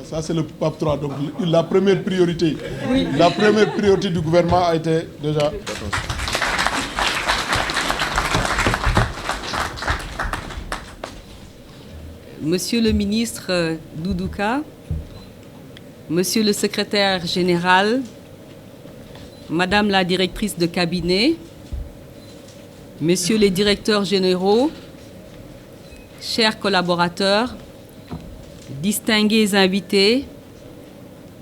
Ça, c'est le PAP 3. Donc, la première priorité, la première priorité du gouvernement a été déjà... Monsieur le ministre Doudou Ka, Monsieur le secrétaire général, Madame la directrice de cabinet, Messieurs les directeurs généraux, chers collaborateurs, distingués invités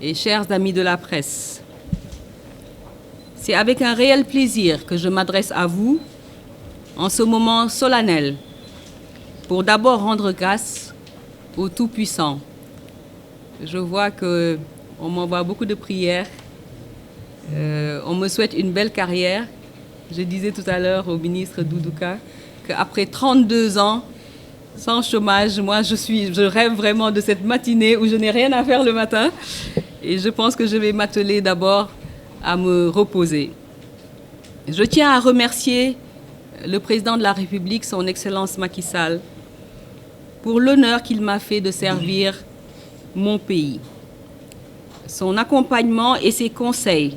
et chers amis de la presse, c'est avec un réel plaisir que je m'adresse à vous en ce moment solennel pour d'abord rendre grâce au Tout-Puissant. Je vois qu'on m'envoie beaucoup de prières, on me souhaite une belle carrière. Je disais tout à l'heure au ministre Doudou Ka qu'après 32 ans, sans chômage, moi je rêve vraiment de cette matinée où je n'ai rien à faire le matin et je pense que je vais m'atteler d'abord à me reposer. Je tiens à remercier le président de la République, son Excellence Macky Sall, pour l'honneur qu'il m'a fait de servir mon pays. Son accompagnement et ses conseils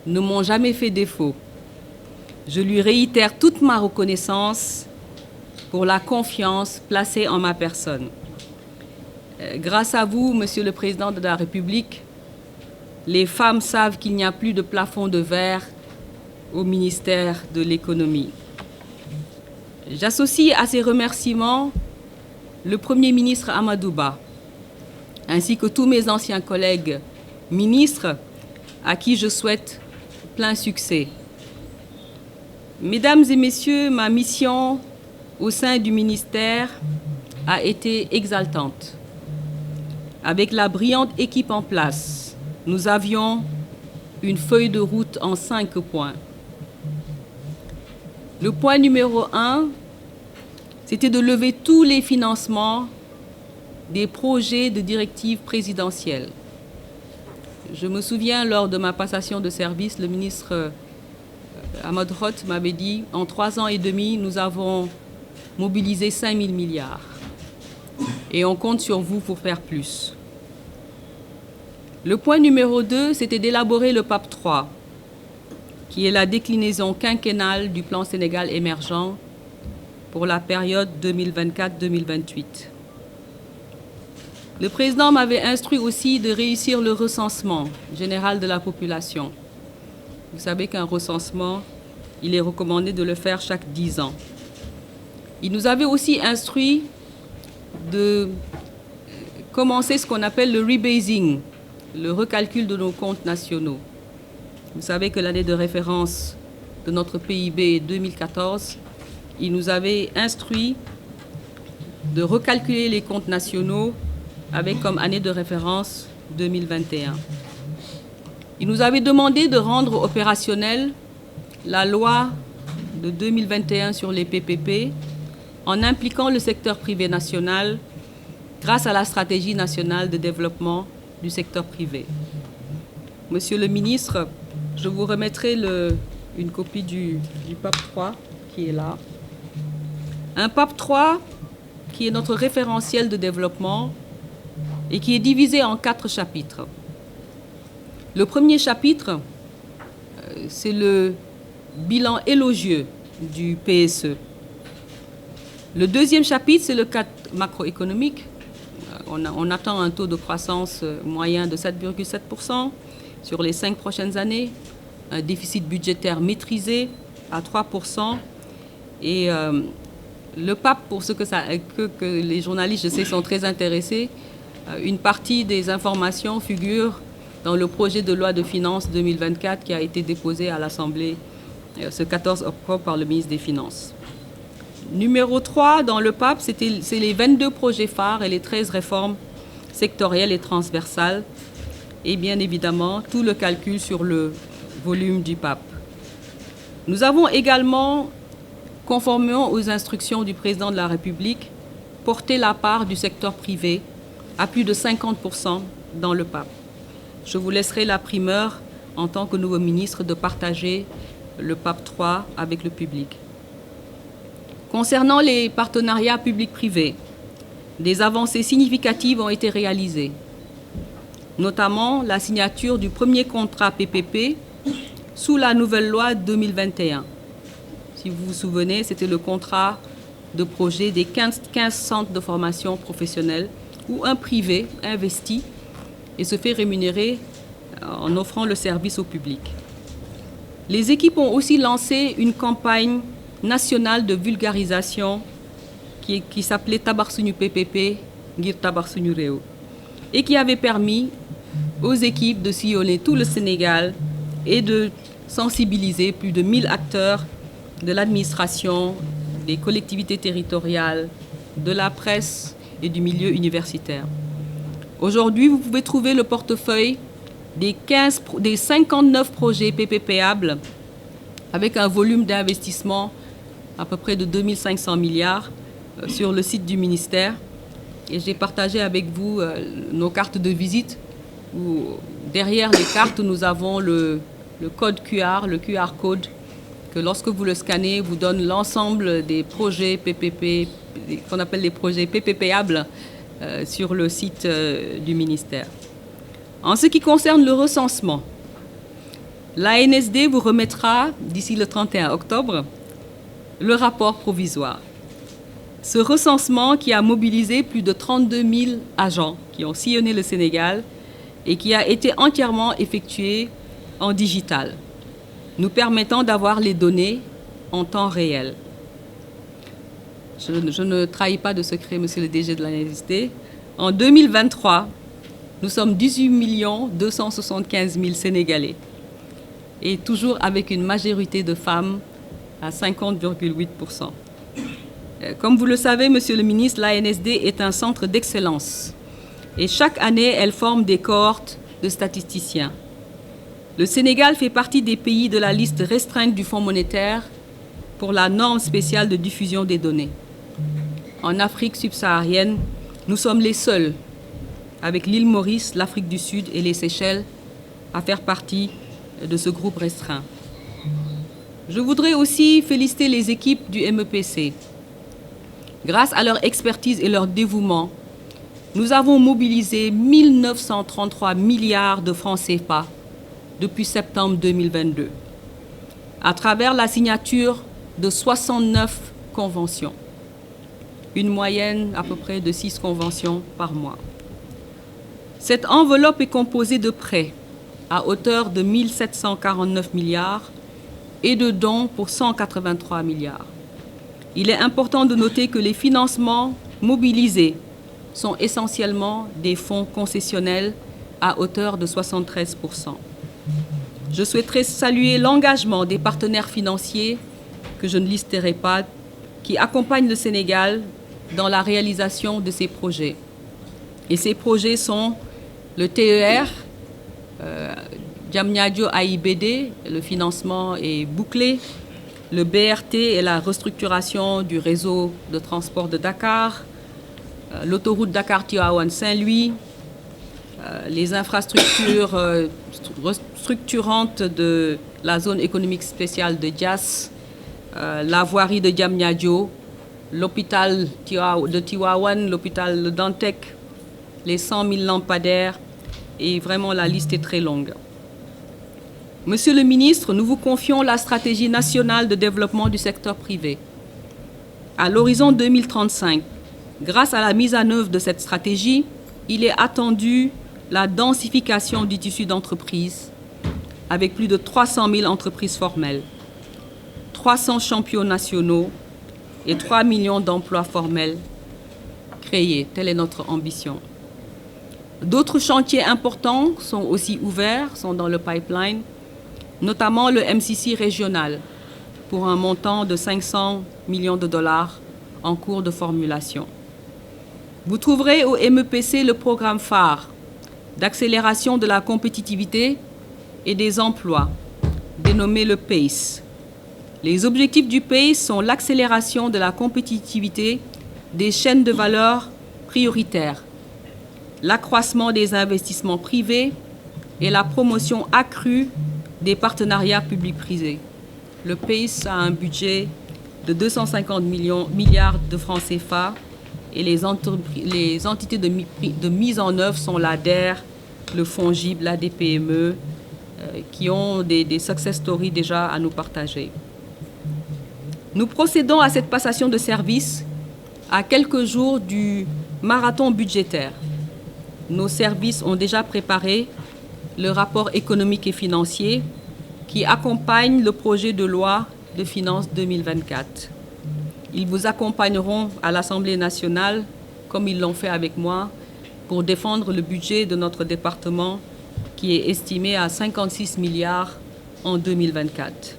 ne m'ont jamais fait défaut. Je lui réitère toute ma reconnaissance pour la confiance placée en ma personne. Grâce à vous, Monsieur le Président de la République, les femmes savent qu'il n'y a plus de plafond de verre au ministère de l'Économie. J'associe à ces remerciements le Premier ministre Amadou Ba, ainsi que tous mes anciens collègues ministres à qui je souhaite plein succès. Mesdames et messieurs, ma mission au sein du ministère a été exaltante. Avec la brillante équipe en place, nous avions une feuille de route en 5 points. Le point numéro 1, c'était de lever tous les financements des projets de directives présidentielles. Je me souviens, lors de ma passation de service, le ministre Ahmad Hott m'avait dit « En 3 ans et demi, nous avons mobilisé 5 000 milliards. Et on compte sur vous pour faire plus. » Le point numéro 2, c'était d'élaborer le PAP 3, qui est la déclinaison quinquennale du plan Sénégal émergent pour la période 2024-2028. Le président m'avait instruit aussi de réussir le recensement général de la population. Vous savez qu'un recensement, il est recommandé de le faire chaque 10 ans. Il nous avait aussi instruit de commencer ce qu'on appelle le rebasing, le recalcul de nos comptes nationaux. Vous savez que l'année de référence de notre PIB est 2014. Il nous avait instruit de recalculer les comptes nationaux avec comme année de référence 2021. Il nous avait demandé de rendre opérationnelle la loi de 2021 sur les PPP en impliquant le secteur privé national grâce à la stratégie nationale de développement du secteur privé. Monsieur le ministre, je vous remettrai une copie du PAP 3 qui est là. Un PAP 3 qui est notre référentiel de développement et qui est divisé en 4 chapitres. Le premier chapitre, c'est le bilan élogieux du PSE. Le deuxième chapitre, c'est le cadre macroéconomique. On attend un taux de croissance moyen de 7,7% sur les 5 prochaines années, un déficit budgétaire maîtrisé à 3%. Et le PAP, pour ce que les journalistes, je sais, sont très intéressés, une partie des informations figure dans le projet de loi de finances 2024 qui a été déposé à l'Assemblée ce 14 octobre par le ministre des Finances. Numéro 3 dans le PAP, c'est les 22 projets phares et les 13 réformes sectorielles et transversales et bien évidemment tout le calcul sur le volume du PAP. Nous avons également, conformément aux instructions du président de la République, porté la part du secteur privé à plus de 50% dans le PAP. Je vous laisserai la primeur en tant que nouveau ministre de partager le PAP 3 avec le public. Concernant les partenariats publics-privés, des avancées significatives ont été réalisées. notamment la signature du premier contrat PPP sous la nouvelle loi 2021. Si vous vous souvenez, c'était le contrat de projet des 15 centres de formation professionnelle où un privé investit et se fait rémunérer en offrant le service au public. Les équipes ont aussi lancé une campagne nationale de vulgarisation qui s'appelait Tabarsuñu PPP, Ngir Tabarsuñu Réew, et qui avait permis aux équipes de sillonner tout le Sénégal et de sensibiliser plus de 1000 acteurs de l'administration, des collectivités territoriales, de la presse et du milieu universitaire. Aujourd'hui, vous pouvez trouver le portefeuille des 59 projets PPPables avec un volume d'investissement à peu près de 2500 milliards sur le site du ministère. Et j'ai partagé avec vous nos cartes de visite où derrière les cartes, nous avons le code QR, le QR code, que lorsque vous le scannez, vous donne l'ensemble des projets PPP, qu'on appelle les projets PPPables, sur le site du ministère. En ce qui concerne le recensement, l'ANSD vous remettra, d'ici le 31 octobre, le rapport provisoire. Ce recensement qui a mobilisé plus de 32 000 agents qui ont sillonné le Sénégal et qui a été entièrement effectué en digital, nous permettant d'avoir les données en temps réel. Je ne trahis pas de secret, monsieur le DG de l'ANSD. En 2023, nous sommes 18 275 000 Sénégalais et toujours avec une majorité de femmes à 50,8%. Comme vous le savez, monsieur le ministre, l'ANSD est un centre d'excellence et chaque année, elle forme des cohortes de statisticiens. Le Sénégal fait partie des pays de la liste restreinte du Fonds monétaire pour la norme spéciale de diffusion des données. En Afrique subsaharienne, nous sommes les seuls, avec l'île Maurice, l'Afrique du Sud et les Seychelles, à faire partie de ce groupe restreint. Je voudrais aussi féliciter les équipes du MEPC. Grâce à leur expertise et leur dévouement, nous avons mobilisé 1933 milliards de francs CFA depuis septembre 2022, à travers la signature de 69 conventions, une moyenne à peu près de 6 conventions par mois. Cette enveloppe est composée de prêts à hauteur de 1 749 milliards et de dons pour 183 milliards. Il est important de noter que les financements mobilisés sont essentiellement des fonds concessionnels à hauteur de 73%. Je souhaiterais saluer l'engagement des partenaires financiers, que je ne listerai pas, qui accompagnent le Sénégal dans la réalisation de ces projets. Et ces projets sont le TER, Diamniadio AIBD, le financement est bouclé, le BRT et la restructuration du réseau de transport de Dakar, l'autoroute Dakar-Tivaouane-Saint-Louis, les infrastructures structurantes de la zone économique spéciale de Diass, la voirie de Diamniadio, l'hôpital de Tivaouane, l'hôpital de Dantec, les 100 000 lampadaires, et vraiment la liste est très longue. Monsieur le ministre, nous vous confions la stratégie nationale de développement du secteur privé. À l'horizon 2035, grâce à la mise en œuvre de cette stratégie, il est attendu la densification du tissu d'entreprise avec plus de 300 000 entreprises formelles, 300 champions nationaux et 3 millions d'emplois formels créés. Telle est notre ambition. D'autres chantiers importants sont aussi ouverts, sont dans le pipeline, notamment le MCC régional pour un montant de 500 millions de dollars en cours de formulation. Vous trouverez au MEPC le programme phare d'accélération de la compétitivité et des emplois, dénommé le PACE. Les objectifs du PACE sont l'accélération de la compétitivité des chaînes de valeur prioritaires, l'accroissement des investissements privés et la promotion accrue des partenariats publics-privés. Le PACE a un budget de 250 milliards de francs CFA et les entités de mise en œuvre sont l'ADER, le FONGIP, la DPME, qui ont des success stories déjà à nous partager. Nous procédons à cette passation de service à quelques jours du marathon budgétaire. Nos services ont déjà préparé le rapport économique et financier qui accompagne le projet de loi de finances 2024. Ils vous accompagneront à l'Assemblée nationale, comme ils l'ont fait avec moi, pour défendre le budget de notre département qui est estimé à 56 milliards en 2024.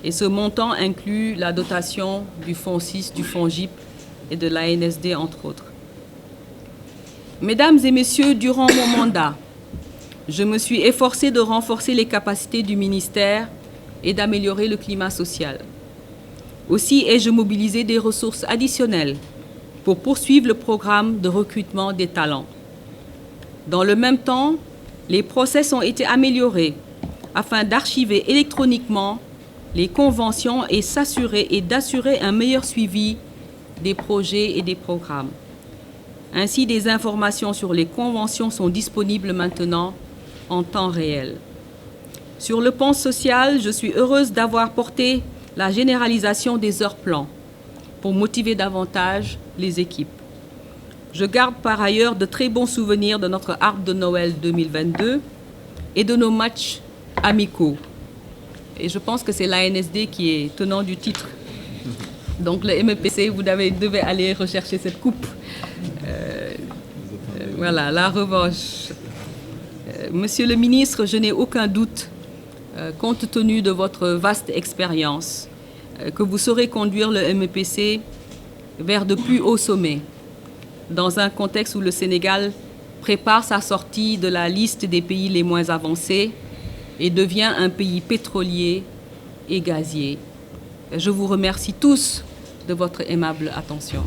Et ce montant inclut la dotation du Fonds 6, du FONGIP et de l'ANSD, entre autres. Mesdames et messieurs, durant mon mandat, je me suis efforcée de renforcer les capacités du ministère et d'améliorer le climat social. Aussi ai-je mobilisé des ressources additionnelles pour poursuivre le programme de recrutement des talents. Dans le même temps, les process ont été améliorés afin d'archiver électroniquement les conventions et d'assurer un meilleur suivi des projets et des programmes. Ainsi, des informations sur les conventions sont disponibles maintenant en temps réel. Sur le plan social, je suis heureuse d'avoir porté la généralisation des heures plans pour motiver davantage les équipes. Je garde par ailleurs de très bons souvenirs de notre arbre de Noël 2022 et de nos matchs amicaux. Et je pense que c'est l'ANSD qui est tenant du titre. Donc le MEPC, vous devez aller rechercher cette coupe. Voilà, la revanche. Monsieur le ministre, je n'ai aucun doute, compte tenu de votre vaste expérience, que vous saurez conduire le MEPC vers de plus hauts sommets, dans un contexte où le Sénégal prépare sa sortie de la liste des pays les moins avancés et devient un pays pétrolier et gazier. Je vous remercie tous de votre aimable attention.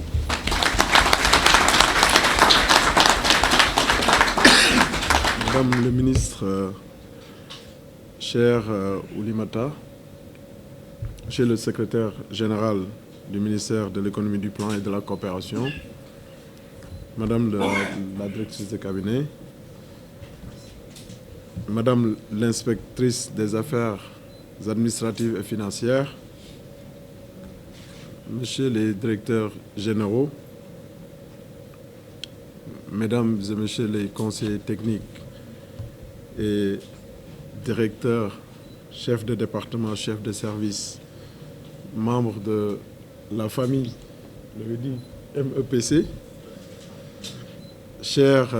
Madame le ministre, cher Oulimata, Monsieur le secrétaire général du ministère de l'économie, du plan et de la coopération, Madame la directrice de cabinet, Madame l'inspectrice des affaires administratives et financières, Messieurs les directeurs généraux, Mesdames et Messieurs les conseillers techniques et directeurs, chefs de département, chefs de service, membres de la famille, MEPC, chers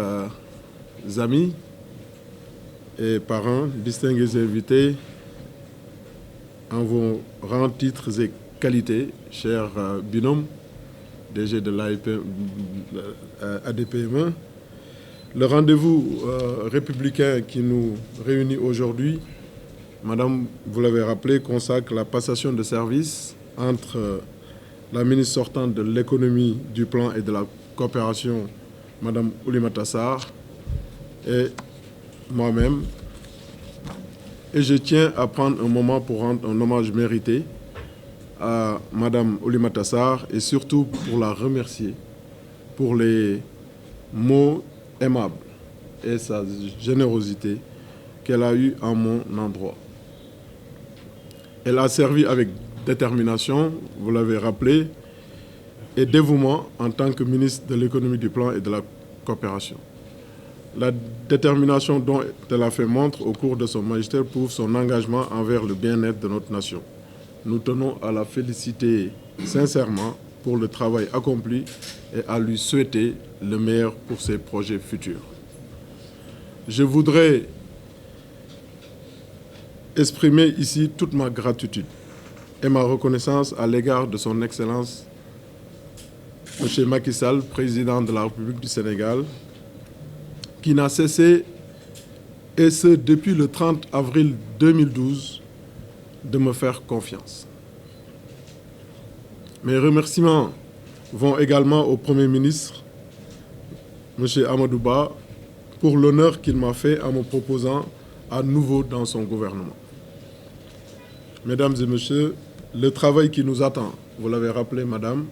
amis et parents, distingués invités, en vos rangs, titres et qualités, chers binômes, DG de l'ADPME, le rendez-vous républicain qui nous réunit aujourd'hui, Madame, vous l'avez rappelé, consacre la passation de service entre la ministre sortante de l'économie, du plan et de la coopération, Madame Oulimata Sarr, et moi-même. Et je tiens à prendre un moment pour rendre un hommage mérité à Madame Oulimata Sarr et surtout pour la remercier pour les mots aimables et sa générosité qu'elle a eue en mon endroit. Elle a servi avec détermination, vous l'avez rappelé, et dévouement en tant que ministre de l'économie, du plan et de la coopération. La détermination dont elle a fait montre au cours de son magistère prouve son engagement envers le bien-être de notre nation. Nous tenons à la féliciter sincèrement pour le travail accompli et à lui souhaiter le meilleur pour ses projets futurs. Je voudrais exprimer ici toute ma gratitude et ma reconnaissance à l'égard de son Excellence M. Macky Sall, président de la République du Sénégal, qui n'a cessé, et ce depuis le 30 avril 2012, de me faire confiance. Mes remerciements vont également au Premier ministre, M. Amadou Ba, pour l'honneur qu'il m'a fait en me proposant à nouveau dans son gouvernement. Mesdames et messieurs, le travail qui nous attend, vous l'avez rappelé, Madame,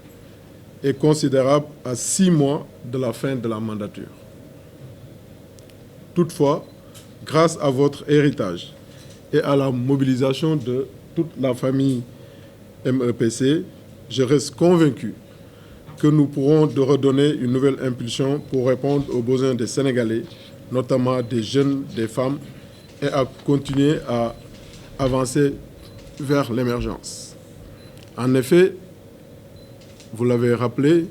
est considérable à 6 mois de la fin de la mandature. Toutefois, grâce à votre héritage et à la mobilisation de toute la famille MEPC, je reste convaincu que nous pourrons redonner une nouvelle impulsion pour répondre aux besoins des Sénégalais, notamment des jeunes, des femmes, et à continuer à avancer vers l'émergence. En effet, vous l'avez rappelé,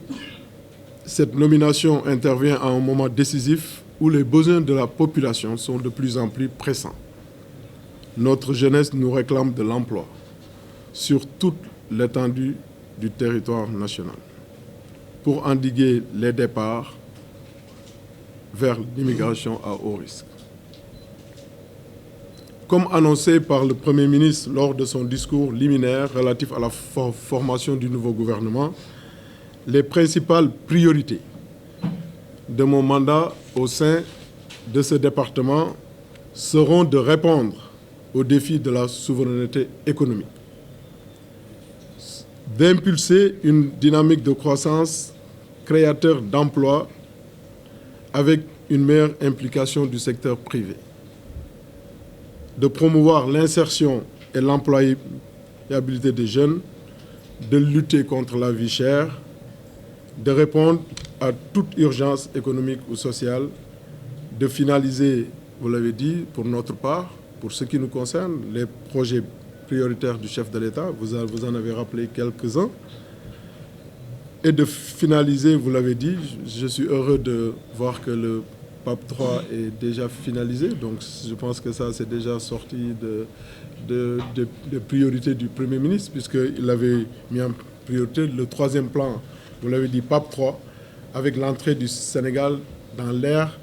cette nomination intervient à un moment décisif où les besoins de la population sont de plus en plus pressants. Notre jeunesse nous réclame de l'emploi sur toute l'étendue du territoire national pour endiguer les départs vers l'immigration à haut risque. Comme annoncé par le Premier ministre lors de son discours liminaire relatif à la formation du nouveau gouvernement, les principales priorités de mon mandat au sein de ce département seront de répondre aux défis de la souveraineté économique, d'impulser une dynamique de croissance créateur d'emplois avec une meilleure implication du secteur privé, de promouvoir l'insertion et l'employabilité des jeunes, de lutter contre la vie chère, de répondre à toute urgence économique ou sociale, de finaliser, vous l'avez dit, pour notre part, pour ce qui nous concerne, les projets prioritaires du chef de l'État, vous en avez rappelé quelques-uns, et de finaliser, vous l'avez dit, je suis heureux de voir que le PAP 3 est déjà finalisé, donc je pense que ça c'est déjà sorti de priorités du Premier ministre, puisqu'il avait mis en priorité le troisième plan, vous l'avez dit, PAP 3, avec l'entrée du Sénégal dans l'ère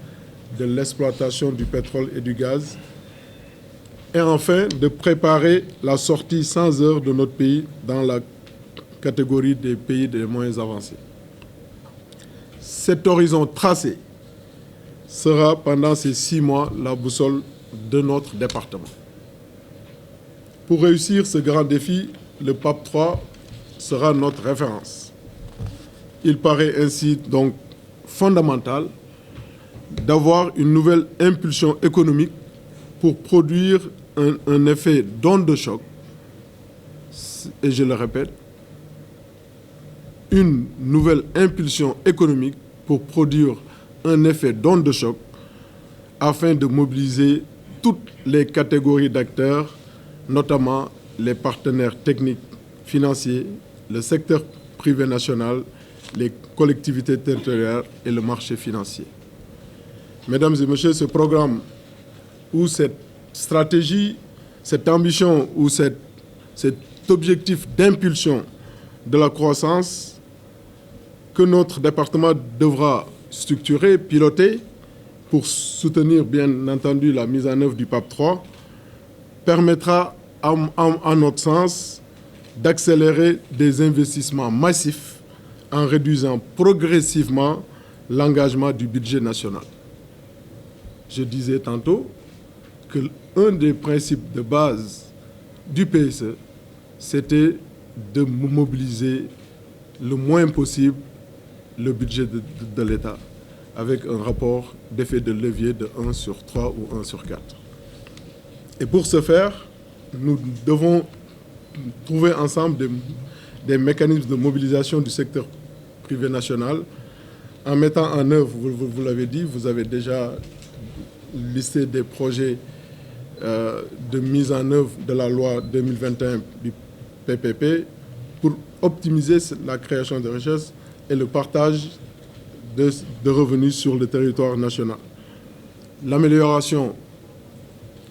de l'exploitation du pétrole et du gaz, et enfin de préparer la sortie sans heurts de notre pays dans la catégorie des pays les moins avancés. Cet horizon tracé sera pendant ces 6 mois la boussole de notre département. Pour réussir ce grand défi, le PAP 3 sera notre référence. Il paraît ainsi donc fondamental d'avoir une nouvelle impulsion économique pour produire un effet d'onde de choc, et je le répète, une nouvelle impulsion économique pour produire un effet d'onde de choc afin de mobiliser toutes les catégories d'acteurs, notamment les partenaires techniques, financiers, le secteur privé national, les collectivités territoriales et le marché financier. Mesdames et messieurs, ce programme ou cette stratégie, cette ambition ou cet objectif d'impulsion de la croissance que notre département devra structurer, piloter pour soutenir bien entendu la mise en œuvre du PAP 3 permettra à notre sens d'accélérer des investissements massifs en réduisant progressivement l'engagement du budget national. Je disais tantôt que l'un des principes de base du PSE, c'était de mobiliser le moins possible le budget de l'État avec un rapport d'effet de levier de 1 sur 3 ou 1 sur 4. Et pour ce faire, nous devons trouver ensemble des mécanismes de mobilisation du secteur privé national en mettant en œuvre, vous l'avez dit, vous avez déjà listé des projets de mise en œuvre de la loi 2021 du PPP pour optimiser la création de richesses et le partage de revenus sur le territoire national. L'amélioration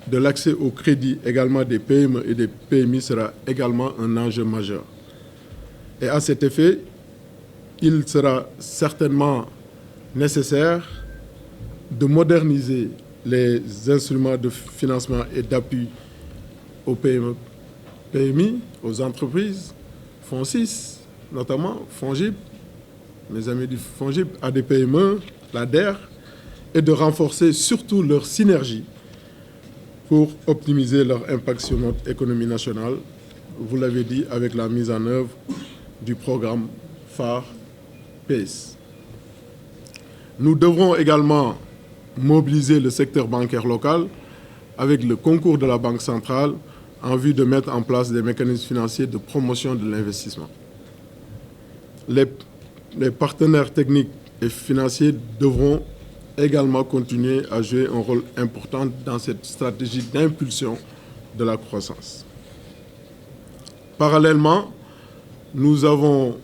de l'accès au crédit également des PME et des PMI sera également un enjeu majeur. Et à cet effet, il sera certainement nécessaire de moderniser les instruments de financement et d'appui aux PME, PMI, aux entreprises, FONSIS notamment, FONGIP, mes amis du FONGIP, ADPME, l'ADER, et de renforcer surtout leur synergie pour optimiser leur impact sur notre économie nationale, vous l'avez dit, avec la mise en œuvre du programme phare PACE. Nous devrons également mobiliser le secteur bancaire local avec le concours de la Banque centrale en vue de mettre en place des mécanismes financiers de promotion de l'investissement. Les partenaires techniques et financiers devront également continuer à jouer un rôle important dans cette stratégie d'impulsion de la croissance. Parallèlement, nous allons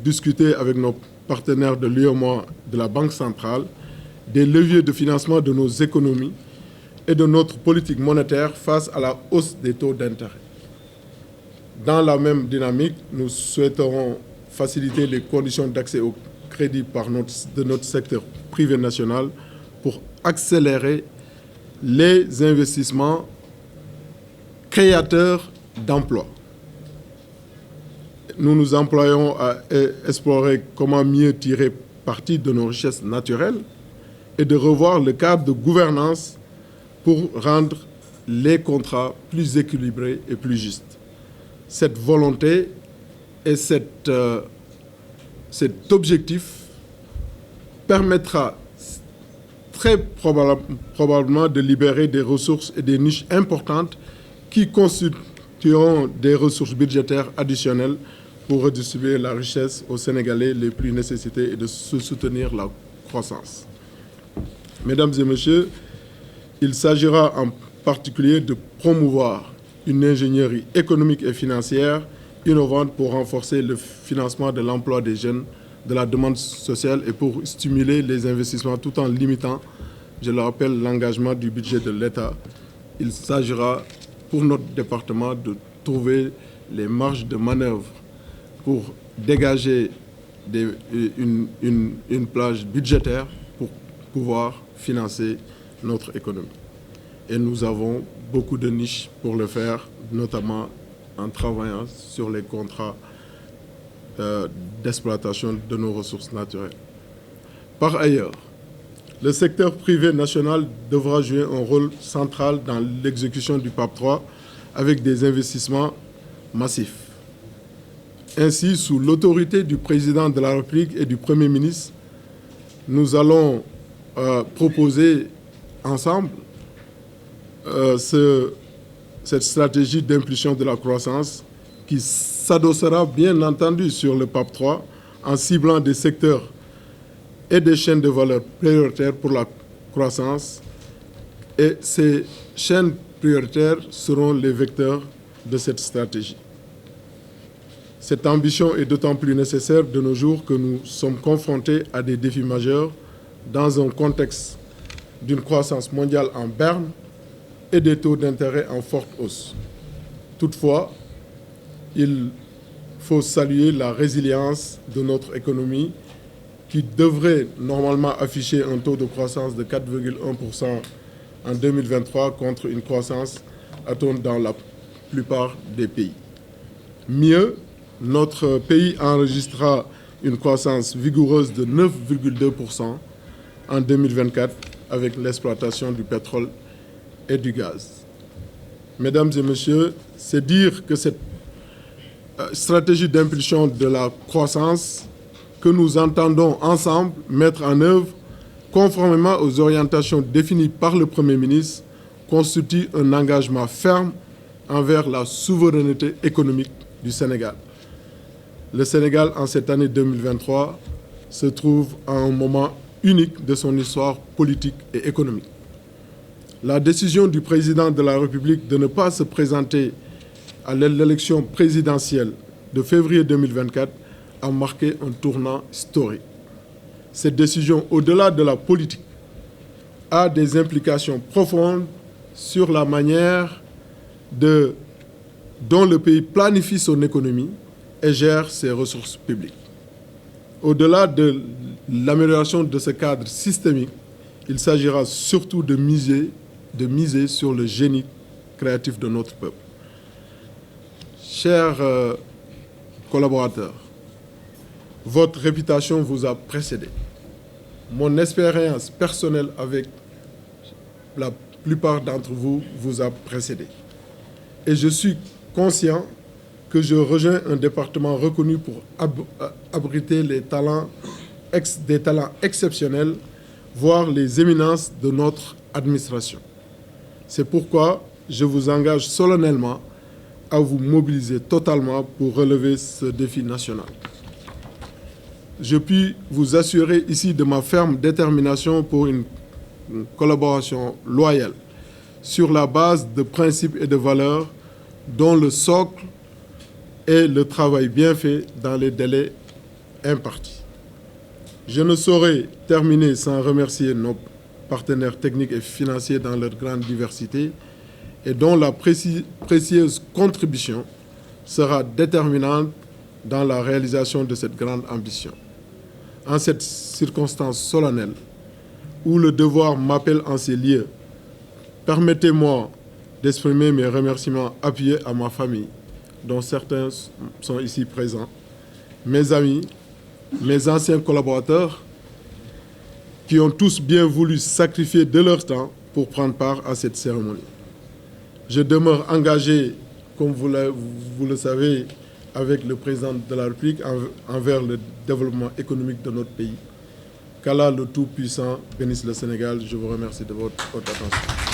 discuter avec nos partenaires de l'UEMOA, de la Banque centrale, des leviers de financement de nos économies et de notre politique monétaire face à la hausse des taux d'intérêt. Dans la même dynamique, nous souhaiterons faciliter les conditions d'accès au crédit de notre secteur privé national pour accélérer les investissements créateurs d'emplois. Nous nous employons à explorer comment mieux tirer parti de nos richesses naturelles et de revoir le cadre de gouvernance pour rendre les contrats plus équilibrés et plus justes. Cette volonté et cet objectif permettra très probablement de libérer des ressources et des niches importantes qui constitueront des ressources budgétaires additionnelles pour redistribuer la richesse aux Sénégalais les plus nécessités et de soutenir la croissance. Mesdames et messieurs, il s'agira en particulier de promouvoir une ingénierie économique et financière innovante pour renforcer le financement de l'emploi des jeunes, de la demande sociale et pour stimuler les investissements tout en limitant, je le rappelle, l'engagement du budget de l'État. Il s'agira pour notre département de trouver les marges de manœuvre pour dégager une plage budgétaire pour pouvoir financer notre économie. Et nous avons beaucoup de niches pour le faire, notamment en travaillant sur les contrats d'exploitation de nos ressources naturelles. Par ailleurs, le secteur privé national devra jouer un rôle central dans l'exécution du PAP 3 avec des investissements massifs. Ainsi, sous l'autorité du président de la République et du Premier ministre, nous allons proposer ensemble cette stratégie d'impulsion de la croissance qui s'adossera bien entendu sur le PAP 3 en ciblant des secteurs et des chaînes de valeur prioritaires pour la croissance. Et ces chaînes prioritaires seront les vecteurs de cette stratégie. Cette ambition est d'autant plus nécessaire de nos jours que nous sommes confrontés à des défis majeurs dans un contexte d'une croissance mondiale en berne et des taux d'intérêt en forte hausse. Toutefois, il faut saluer la résilience de notre économie qui devrait normalement afficher un taux de croissance de 4,1% en 2023 contre une croissance atteinte dans la plupart des pays. Mieux, notre pays enregistrera une croissance vigoureuse de 9,2% en 2024 avec l'exploitation du pétrole et du gaz. Mesdames et messieurs, c'est dire que cette stratégie d'impulsion de la croissance que nous entendons ensemble mettre en œuvre conformément aux orientations définies par le Premier ministre constitue un engagement ferme envers la souveraineté économique du Sénégal. Le Sénégal, en cette année 2023, se trouve à un moment unique de son histoire politique et économique. La décision du président de la République de ne pas se présenter à l'élection présidentielle de février 2024 a marqué un tournant historique. Cette décision, au-delà de la politique, a des implications profondes sur la manière dont le pays planifie son économie et gère ses ressources publiques. Au-delà de l'amélioration de ce cadre systémique, il s'agira surtout de miser sur le génie créatif de notre peuple. Chers collaborateurs, votre réputation vous a précédé. Mon expérience personnelle avec la plupart d'entre vous vous a précédé. Et je suis conscient que je rejoins un département reconnu pour abriter des talents exceptionnels voire les éminences de notre administration. C'est pourquoi je vous engage solennellement à vous mobiliser totalement pour relever ce défi national. Je puis vous assurer ici de ma ferme détermination pour une collaboration loyale sur la base de principes et de valeurs dont le socle est le travail bien fait dans les délais impartis. Je ne saurais terminer sans remercier nos partenaires techniques et financiers dans leur grande diversité et dont la précieuse contribution sera déterminante dans la réalisation de cette grande ambition. En cette circonstance solennelle, où le devoir m'appelle en ces lieux, permettez-moi d'exprimer mes remerciements appuyés à ma famille, dont certains sont ici présents, mes amis, mes anciens collaborateurs, qui ont tous bien voulu sacrifier de leur temps pour prendre part à cette cérémonie. Je demeure engagé, comme vous le savez, avec le président de la République envers le développement économique de notre pays. Qu'Allah le Tout-Puissant bénisse le Sénégal. Je vous remercie de votre attention.